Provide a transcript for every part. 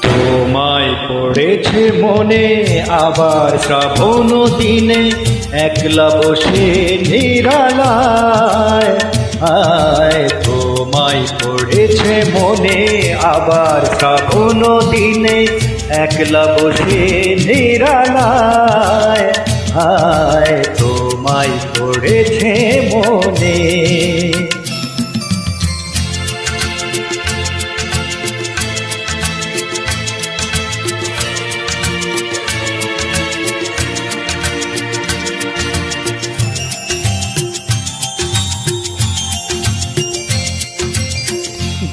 তোমায় পড়েছে মনে আবার শ্রাবণ দিনে, একলা বসে নিরালায়। তোমায় পড়েছে মনে আবার শ্রাবণ দিনে, একলা বসে নিরালায়। তোমায় পড়েছে মনে।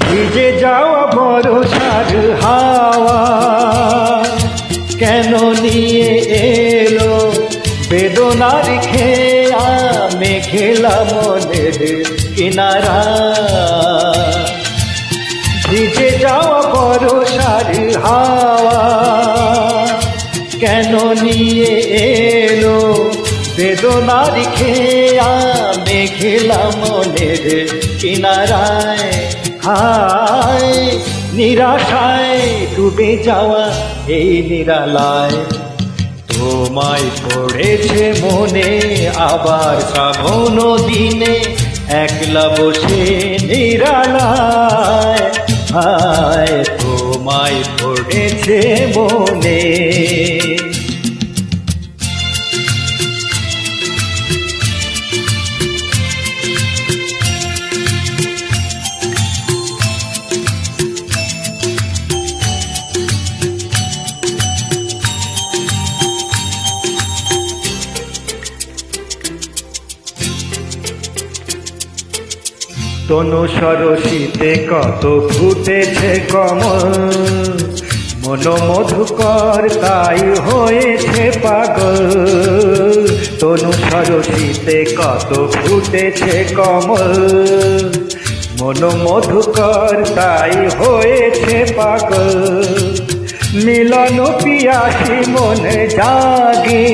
ভিজে যাওয়া বরষার হাওয়া কেন নিয়ে এলো বেদনার খেয়া, মেঘেলা মনের কিনারা। ভিজে যাওয়া বরষার হাওয়া কেন নিয়ে এলো বেদনার খেয়া, মেঘেলা মনের কিনারায়। নিরাশায় ডুবে যাওয়া এই নিরালায়, তোমায় পড়েছে মনে আবার শ্রাবণ দিনে, একলা বসে নিরালায়। তোমায় পড়েছে মনে। তনু সরসীতে কত ফুটেছে কমল, মন মধুকর তাই হয়েছে পাগল। তনু সরসীতে কত ফুটেছে কমল, মন মধুকর তাই হয়েছে পাগল। মিলন পিয়াসী মনে জাগে,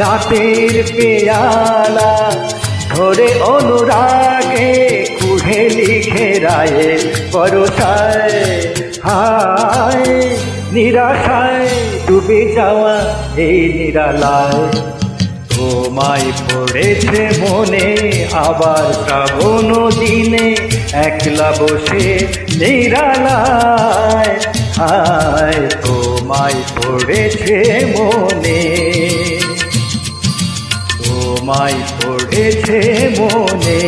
রাতের পেয়ালা ধরে অনুরাগে কুহেলি ঘেরায়ে বরষায়। নিরাশায় ডুবে যাওয়া এই নিরালায়, তোমায় পড়েছে মনে আবার শ্রাবণ দিনে, একলা বসে নিরালায়। তোমায় পড়েছে মনে, তোমায় পড়েছে মনে।